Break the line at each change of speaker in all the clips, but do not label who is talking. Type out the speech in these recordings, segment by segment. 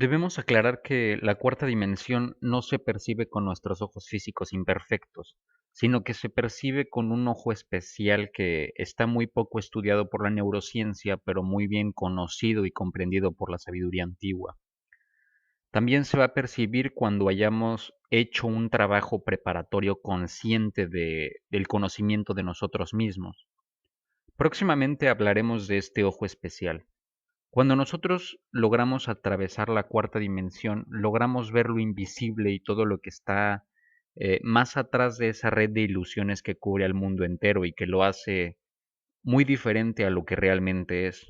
Debemos aclarar que la cuarta dimensión no se percibe con nuestros ojos físicos imperfectos, sino que se percibe con un ojo especial que está muy poco estudiado por la neurociencia, pero muy bien conocido y comprendido por la sabiduría antigua. También se va a percibir cuando hayamos hecho un trabajo preparatorio consciente del conocimiento de nosotros mismos. Próximamente hablaremos de este ojo especial. Cuando nosotros logramos atravesar la cuarta dimensión, logramos ver lo invisible y todo lo que está más atrás de esa red de ilusiones que cubre al mundo entero y que lo hace muy diferente a lo que realmente es.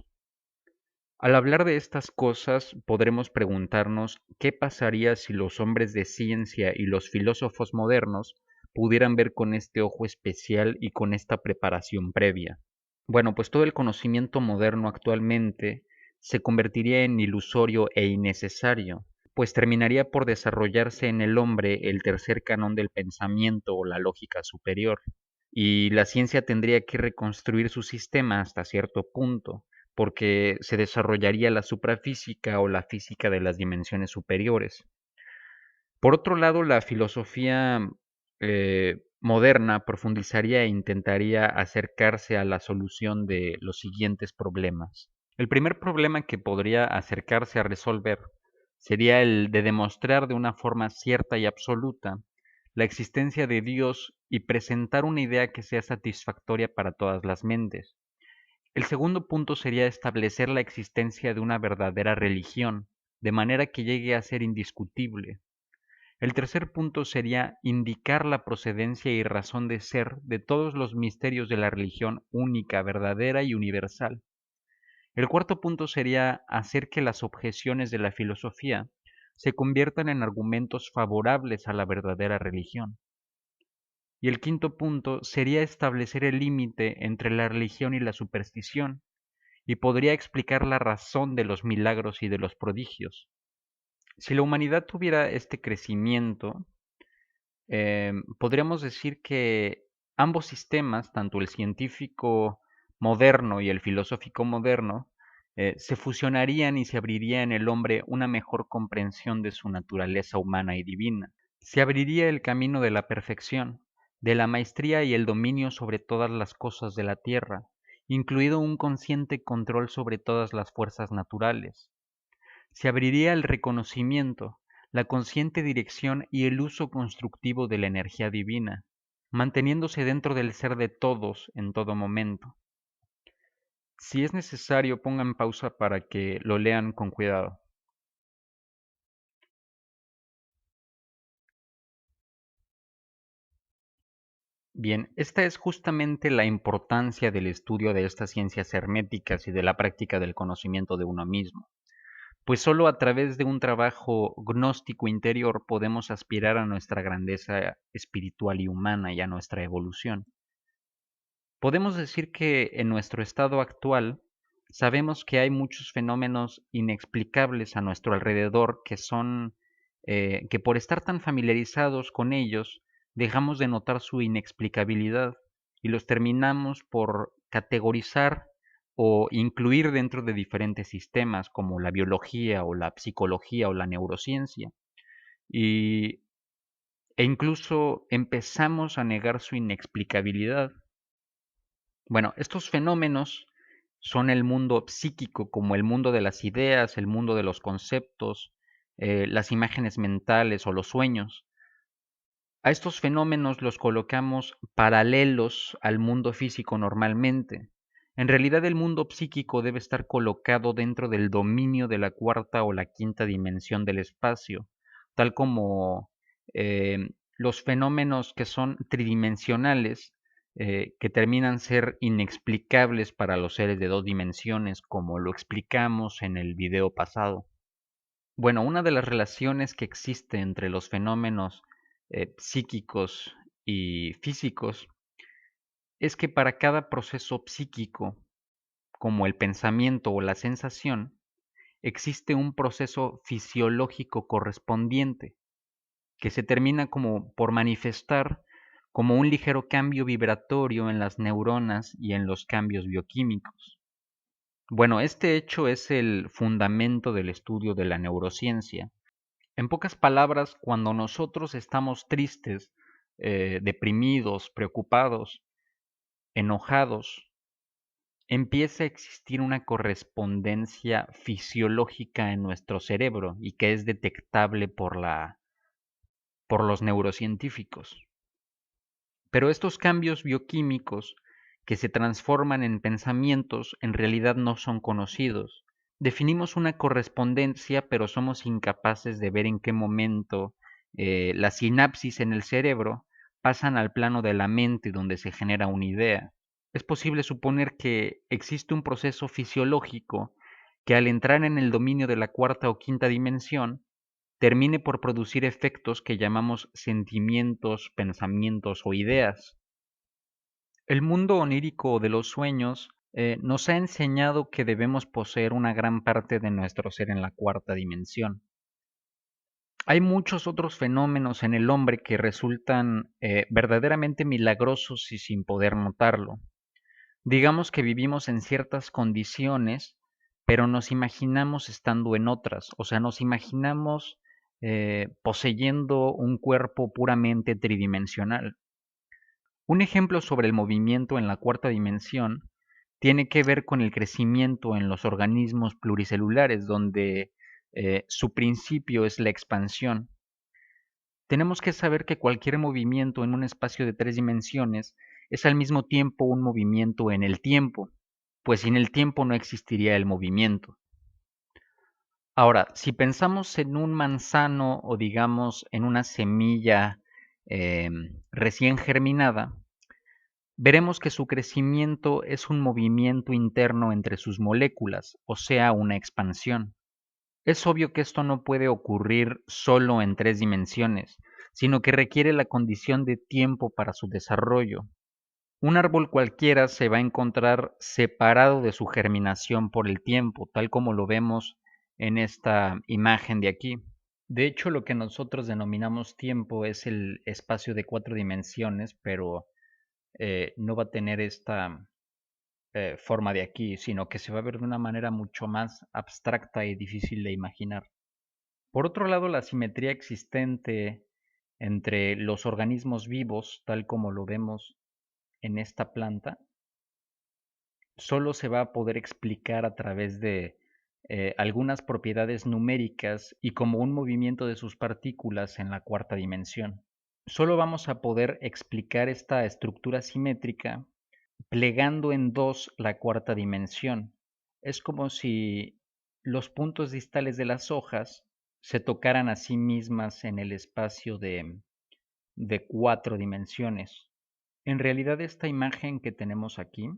Al hablar de estas cosas, podremos preguntarnos qué pasaría si los hombres de ciencia y los filósofos modernos pudieran ver con este ojo especial y con esta preparación previa. Bueno, pues todo el conocimiento moderno actualmente se convertiría en ilusorio e innecesario, pues terminaría por desarrollarse en el hombre el tercer canon del pensamiento o la lógica superior, y la ciencia tendría que reconstruir su sistema hasta cierto punto, porque se desarrollaría la suprafísica o la física de las dimensiones superiores. Por otro lado, la filosofía moderna profundizaría e intentaría acercarse a la solución de los siguientes problemas. El primer problema que podría acercarse a resolver sería el de demostrar de una forma cierta y absoluta la existencia de Dios y presentar una idea que sea satisfactoria para todas las mentes. El segundo punto sería establecer la existencia de una verdadera religión, de manera que llegue a ser indiscutible. El tercer punto sería indicar la procedencia y razón de ser de todos los misterios de la religión única, verdadera y universal. El cuarto punto sería hacer que las objeciones de la filosofía se conviertan en argumentos favorables a la verdadera religión. Y el quinto punto sería establecer el límite entre la religión y la superstición, y podría explicar la razón de los milagros y de los prodigios. Si la humanidad tuviera este crecimiento, podríamos decir que ambos sistemas, tanto el científico moderno y el filosófico moderno, se fusionarían y se abriría en el hombre una mejor comprensión de su naturaleza humana y divina. Se abriría el camino de la perfección, de la maestría y el dominio sobre todas las cosas de la tierra, incluido un consciente control sobre todas las fuerzas naturales. Se abriría el reconocimiento, la consciente dirección y el uso constructivo de la energía divina, manteniéndose dentro del ser de todos en todo momento. Si es necesario, pongan pausa para que lo lean con cuidado. Bien, esta es justamente la importancia del estudio de estas ciencias herméticas y de la práctica del conocimiento de uno mismo, pues solo a través de un trabajo gnóstico interior podemos aspirar a nuestra grandeza espiritual y humana y a nuestra evolución. Podemos decir que en nuestro estado actual sabemos que hay muchos fenómenos inexplicables a nuestro alrededor que por estar tan familiarizados con ellos dejamos de notar su inexplicabilidad y los terminamos por categorizar o incluir dentro de diferentes sistemas como la biología o la psicología o la neurociencia y, e incluso empezamos a negar su inexplicabilidad. Bueno, estos fenómenos son el mundo psíquico, como el mundo de las ideas, el mundo de los conceptos, las imágenes mentales o los sueños. A estos fenómenos los colocamos paralelos al mundo físico normalmente. En realidad el mundo psíquico debe estar colocado dentro del dominio de la cuarta o la quinta dimensión del espacio, tal como los fenómenos que son tridimensionales, que terminan ser inexplicables para los seres de dos dimensiones, como lo explicamos en el video pasado. Bueno, una de las relaciones que existe entre los fenómenos psíquicos y físicos es que para cada proceso psíquico, como el pensamiento o la sensación, existe un proceso fisiológico correspondiente que se termina como por manifestar como un ligero cambio vibratorio en las neuronas y en los cambios bioquímicos. Bueno, este hecho es el fundamento del estudio de la neurociencia. En pocas palabras, cuando nosotros estamos tristes, deprimidos, preocupados, enojados, empieza a existir una correspondencia fisiológica en nuestro cerebro y que es detectable por los neurocientíficos. Pero estos cambios bioquímicos que se transforman en pensamientos en realidad no son conocidos. Definimos una correspondencia, pero somos incapaces de ver en qué momento las sinapsis en el cerebro pasan al plano de la mente donde se genera una idea. Es posible suponer que existe un proceso fisiológico que al entrar en el dominio de la cuarta o quinta dimensión termine por producir efectos que llamamos sentimientos, pensamientos o ideas. El mundo onírico de los sueños nos ha enseñado que debemos poseer una gran parte de nuestro ser en la cuarta dimensión. Hay muchos otros fenómenos en el hombre que resultan verdaderamente milagrosos y sin poder notarlo. Digamos que vivimos en ciertas condiciones, pero nos imaginamos estando en otras, o sea, nos imaginamos poseyendo un cuerpo puramente tridimensional. Un ejemplo sobre el movimiento en la cuarta dimensión tiene que ver con el crecimiento en los organismos pluricelulares, donde su principio es la expansión. Tenemos que saber que cualquier movimiento en un espacio de 3 dimensiones es al mismo tiempo un movimiento en el tiempo, pues sin el tiempo no existiría el movimiento. Ahora, si pensamos en un manzano o digamos en una semilla recién germinada, veremos que su crecimiento es un movimiento interno entre sus moléculas, o sea, una expansión. Es obvio que esto no puede ocurrir solo en 3 dimensiones, sino que requiere la condición de tiempo para su desarrollo. Un árbol cualquiera se va a encontrar separado de su germinación por el tiempo, tal como lo vemos en esta imagen de aquí. De hecho, lo que nosotros denominamos tiempo es el espacio de 4 dimensiones, pero no va a tener esta forma de aquí, sino que se va a ver de una manera mucho más abstracta y difícil de imaginar. Por otro lado, la simetría existente entre los organismos vivos, tal como lo vemos en esta planta, solo se va a poder explicar a través de algunas propiedades numéricas y como un movimiento de sus partículas en la cuarta dimensión. Solo vamos a poder explicar esta estructura simétrica plegando en dos la cuarta dimensión. Es como si los puntos distales de las hojas se tocaran a sí mismas en el espacio de 4 dimensiones. En realidad esta imagen que tenemos aquí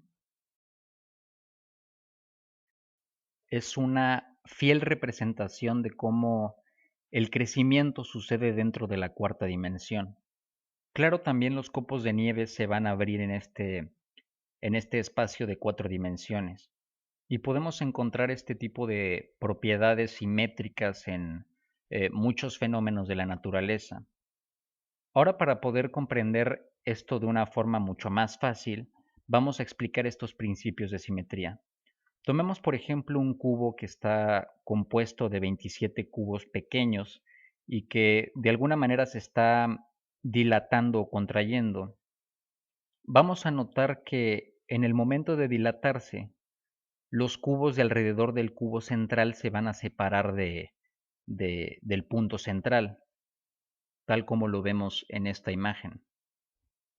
es una fiel representación de cómo el crecimiento sucede dentro de la cuarta dimensión. Claro, también los copos de nieve se van a abrir en este espacio de 4 dimensiones. Y podemos encontrar este tipo de propiedades simétricas en muchos fenómenos de la naturaleza. Ahora, para poder comprender esto de una forma mucho más fácil, vamos a explicar estos principios de simetría. Tomemos, por ejemplo, un cubo que está compuesto de 27 cubos pequeños y que de alguna manera se está dilatando o contrayendo. Vamos a notar que en el momento de dilatarse, los cubos de alrededor del cubo central se van a separar del punto central, tal como lo vemos en esta imagen.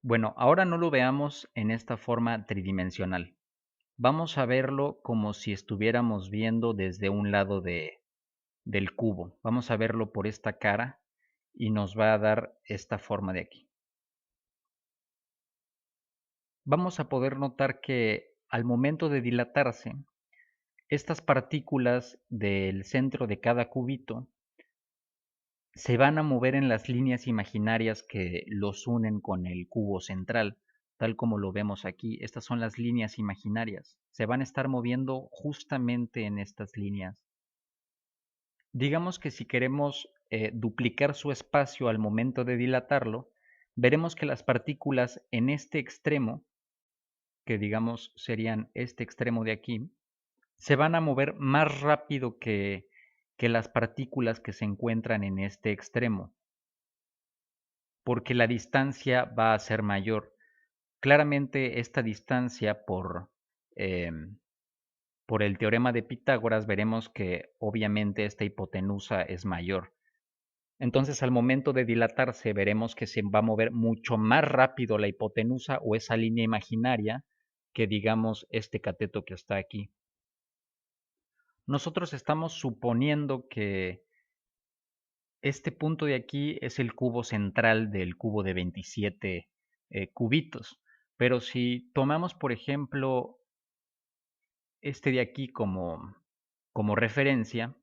Bueno, ahora no lo veamos en esta forma tridimensional. Vamos a verlo como si estuviéramos viendo desde un lado del cubo. Vamos a verlo por esta cara y nos va a dar esta forma de aquí. Vamos a poder notar que al momento de dilatarse, estas partículas del centro de cada cubito se van a mover en las líneas imaginarias que los unen con el cubo central, tal como lo vemos aquí. Estas son las líneas imaginarias. Se van a estar moviendo justamente en estas líneas. Digamos que si queremos duplicar su espacio al momento de dilatarlo, veremos que las partículas en este extremo, que digamos serían este extremo de aquí, se van a mover más rápido que las partículas que se encuentran en este extremo, porque la distancia va a ser mayor. Claramente esta distancia em, por el teorema de Pitágoras veremos que obviamente esta hipotenusa es mayor. Entonces al momento de dilatarse veremos que se va a mover mucho más rápido la hipotenusa o esa línea imaginaria que digamos este cateto que está aquí. Nosotros estamos suponiendo que este punto de aquí es el cubo central del cubo de 27 cubitos. Pero si tomamos, por ejemplo, este de aquí como referencia,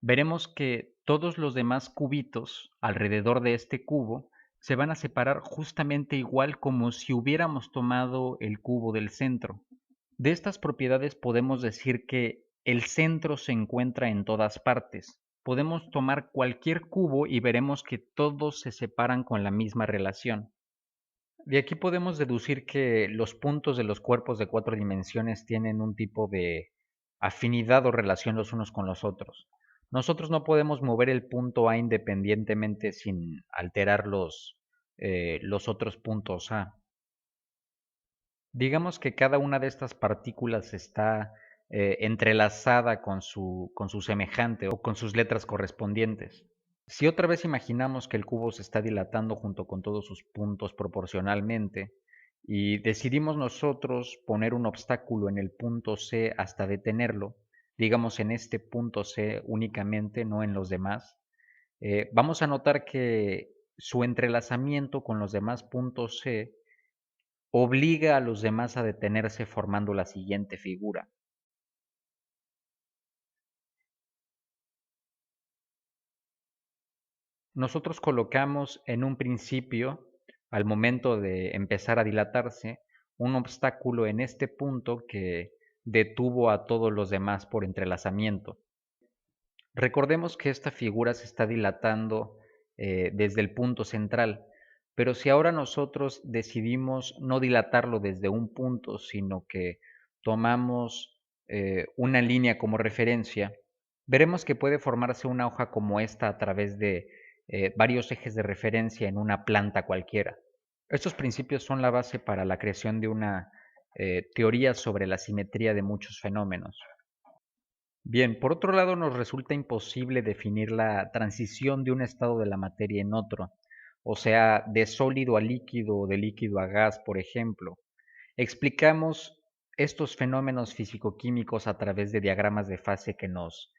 veremos que todos los demás cubitos alrededor de este cubo se van a separar justamente igual como si hubiéramos tomado el cubo del centro. De estas propiedades podemos decir que el centro se encuentra en todas partes. Podemos tomar cualquier cubo y veremos que todos se separan con la misma relación. De aquí podemos deducir que los puntos de los cuerpos de 4 dimensiones tienen un tipo de afinidad o relación los unos con los otros. Nosotros no podemos mover el punto A independientemente sin alterar los otros puntos A. Digamos que cada una de estas partículas está entrelazada con su semejante o con sus letras correspondientes. Si otra vez imaginamos que el cubo se está dilatando junto con todos sus puntos proporcionalmente y decidimos nosotros poner un obstáculo en el punto C hasta detenerlo, digamos en este punto C únicamente, no en los demás, vamos a notar que su entrelazamiento con los demás puntos C obliga a los demás a detenerse formando la siguiente figura. Nosotros colocamos en un principio, al momento de empezar a dilatarse, un obstáculo en este punto que detuvo a todos los demás por entrelazamiento. Recordemos que esta figura se está dilatando desde el punto central, pero si ahora nosotros decidimos no dilatarlo desde un punto, sino que tomamos una línea como referencia, veremos que puede formarse una hoja como esta a través de varios ejes de referencia en una planta cualquiera. Estos principios son la base para la creación de una teoría sobre la simetría de muchos fenómenos. Bien, por otro lado, nos resulta imposible definir la transición de un estado de la materia en otro, o sea, de sólido a líquido o de líquido a gas, por ejemplo. Explicamos estos fenómenos físico-químicos a través de diagramas de fase que nos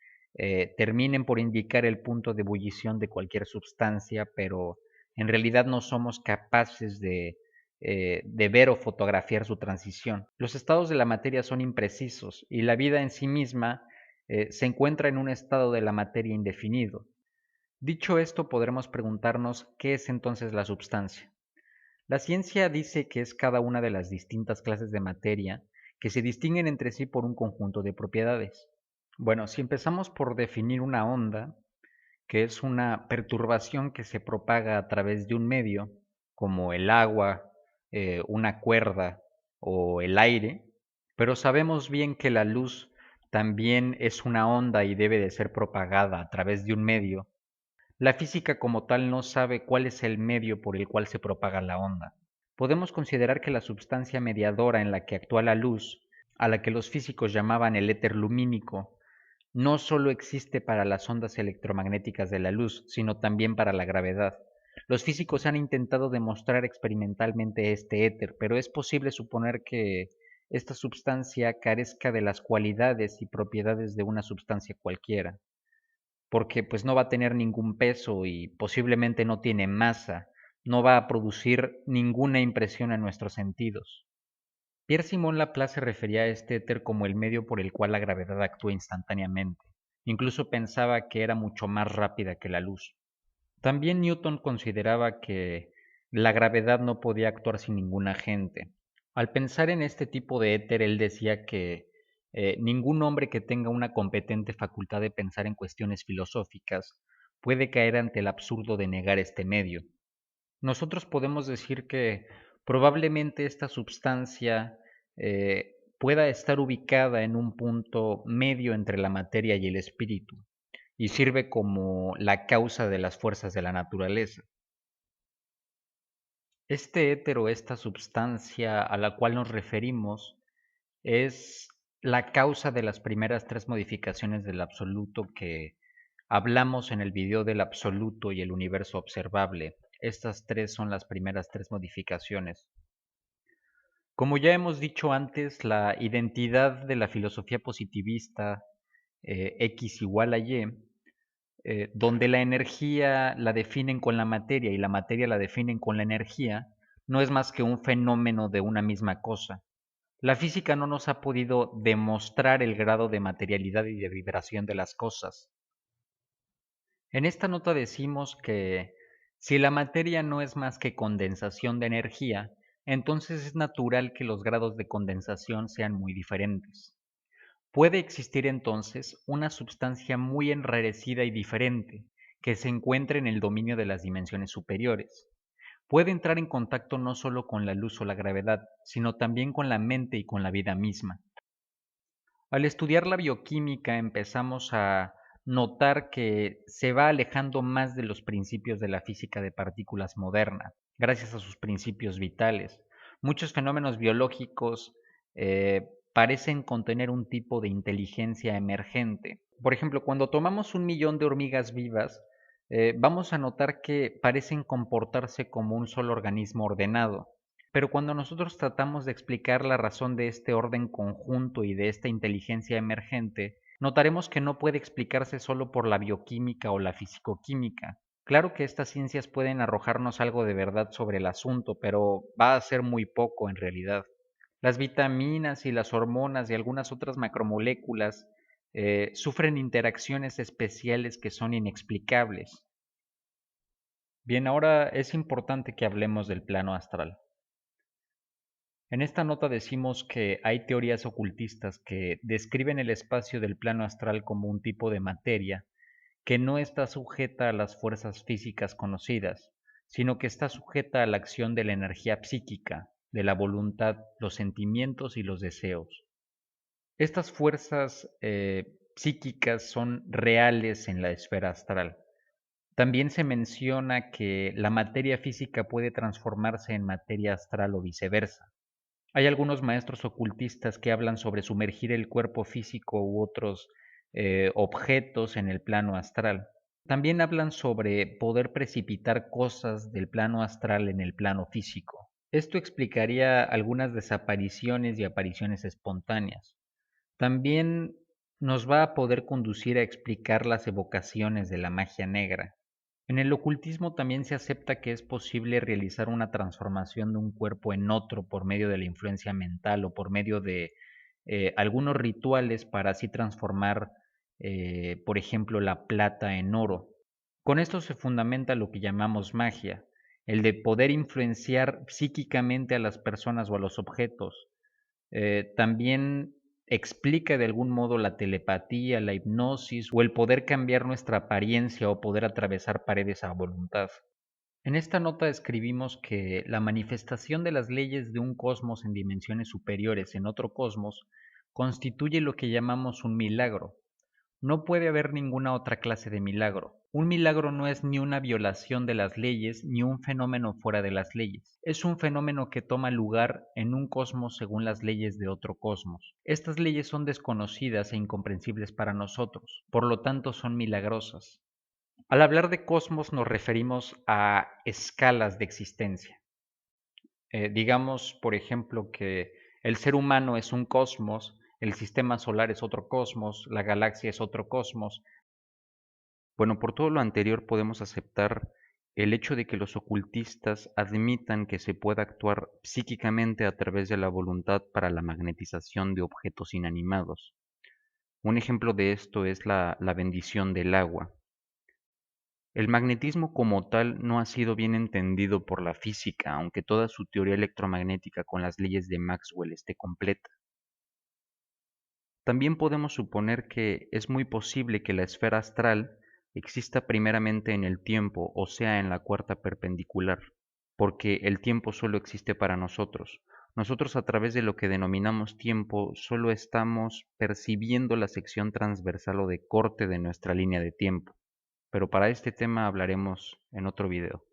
terminen por indicar el punto de ebullición de cualquier sustancia, pero en realidad no somos capaces de ver o fotografiar su transición. Los estados de la materia son imprecisos y la vida en sí misma se encuentra en un estado de la materia indefinido. Dicho esto, podremos preguntarnos qué es entonces la substancia. La ciencia dice que es cada una de las distintas clases de materia que se distinguen entre sí por un conjunto de propiedades. Bueno, si empezamos por definir una onda, que es una perturbación que se propaga a través de un medio, como el agua, una cuerda o el aire, pero sabemos bien que la luz también es una onda y debe de ser propagada a través de un medio. La física como tal no sabe cuál es el medio por el cual se propaga la onda. Podemos considerar que la substancia mediadora en la que actúa la luz, a la que los físicos llamaban el éter lumínico, no solo existe para las ondas electromagnéticas de la luz, sino también para la gravedad. Los físicos han intentado demostrar experimentalmente este éter, pero es posible suponer que esta substancia carezca de las cualidades y propiedades de una substancia cualquiera, porque pues no va a tener ningún peso y posiblemente no tiene masa, no va a producir ninguna impresión en nuestros sentidos. Pierre-Simon Laplace se refería a este éter como el medio por el cual la gravedad actúa instantáneamente. Incluso pensaba que era mucho más rápida que la luz. También Newton consideraba que la gravedad no podía actuar sin ningún agente. Al pensar en este tipo de éter, él decía que ningún hombre que tenga una competente facultad de pensar en cuestiones filosóficas puede caer ante el absurdo de negar este medio. Nosotros podemos decir que probablemente esta substancia pueda estar ubicada en un punto medio entre la materia y el espíritu, y sirve como la causa de las fuerzas de la naturaleza. Este éter o esta substancia a la cual nos referimos es la causa de las primeras tres modificaciones del absoluto que hablamos en el video del absoluto y el universo observable. Estas tres son las primeras tres modificaciones. Como ya hemos dicho antes, la identidad de la filosofía positivista X igual a Y, donde la energía la definen con la materia y la materia la definen con la energía, no es más que un fenómeno de una misma cosa. La física no nos ha podido demostrar el grado de materialidad y de vibración de las cosas. En esta nota decimos que si la materia no es más que condensación de energía, entonces es natural que los grados de condensación sean muy diferentes. Puede existir entonces una substancia muy enrarecida y diferente que se encuentre en el dominio de las dimensiones superiores. Puede entrar en contacto no solo con la luz o la gravedad, sino también con la mente y con la vida misma. Al estudiar la bioquímica empezamos a notar que se va alejando más de los principios de la física de partículas moderna, gracias a sus principios vitales. Muchos fenómenos biológicos parecen contener un tipo de inteligencia emergente. Por ejemplo, cuando tomamos 1 millón de hormigas vivas, vamos a notar que parecen comportarse como un solo organismo ordenado. Pero cuando nosotros tratamos de explicar la razón de este orden conjunto y de esta inteligencia emergente, notaremos que no puede explicarse solo por la bioquímica o la fisicoquímica. Claro que estas ciencias pueden arrojarnos algo de verdad sobre el asunto, pero va a ser muy poco en realidad. Las vitaminas y las hormonas y algunas otras macromoléculas sufren interacciones especiales que son inexplicables. Bien, ahora es importante que hablemos del plano astral. En esta nota decimos que hay teorías ocultistas que describen el espacio del plano astral como un tipo de materia que no está sujeta a las fuerzas físicas conocidas, sino que está sujeta a la acción de la energía psíquica, de la voluntad, los sentimientos y los deseos. Estas fuerzas psíquicas son reales en la esfera astral. También se menciona que la materia física puede transformarse en materia astral o viceversa. Hay algunos maestros ocultistas que hablan sobre sumergir el cuerpo físico u otros objetos en el plano astral. También hablan sobre poder precipitar cosas del plano astral en el plano físico. Esto explicaría algunas desapariciones y apariciones espontáneas. También nos va a poder conducir a explicar las evocaciones de la magia negra. En el ocultismo también se acepta que es posible realizar una transformación de un cuerpo en otro por medio de la influencia mental o por medio de algunos rituales para así transformar, por ejemplo, la plata en oro. Con esto se fundamenta lo que llamamos magia, el de poder influenciar psíquicamente a las personas o a los objetos. También explica de algún modo la telepatía, la hipnosis o el poder cambiar nuestra apariencia o poder atravesar paredes a voluntad. En esta nota escribimos que la manifestación de las leyes de un cosmos en dimensiones superiores en otro cosmos constituye lo que llamamos un milagro. No puede haber ninguna otra clase de milagro. Un milagro no es ni una violación de las leyes ni un fenómeno fuera de las leyes. Es un fenómeno que toma lugar en un cosmos según las leyes de otro cosmos. Estas leyes son desconocidas e incomprensibles para nosotros, por lo tanto son milagrosas. Al hablar de cosmos nos referimos a escalas de existencia. Digamos, por ejemplo, que el ser humano es un cosmos, el sistema solar es otro cosmos, la galaxia es otro cosmos. Bueno, por todo lo anterior podemos aceptar el hecho de que los ocultistas admitan que se pueda actuar psíquicamente a través de la voluntad para la magnetización de objetos inanimados. Un ejemplo de esto es la bendición del agua. El magnetismo como tal no ha sido bien entendido por la física, aunque toda su teoría electromagnética con las leyes de Maxwell esté completa. También podemos suponer que es muy posible que la esfera astral exista primeramente en el tiempo, o sea, en la cuarta perpendicular, porque el tiempo solo existe para nosotros. Nosotros a través de lo que denominamos tiempo solo estamos percibiendo la sección transversal o de corte de nuestra línea de tiempo, pero para este tema hablaremos en otro video.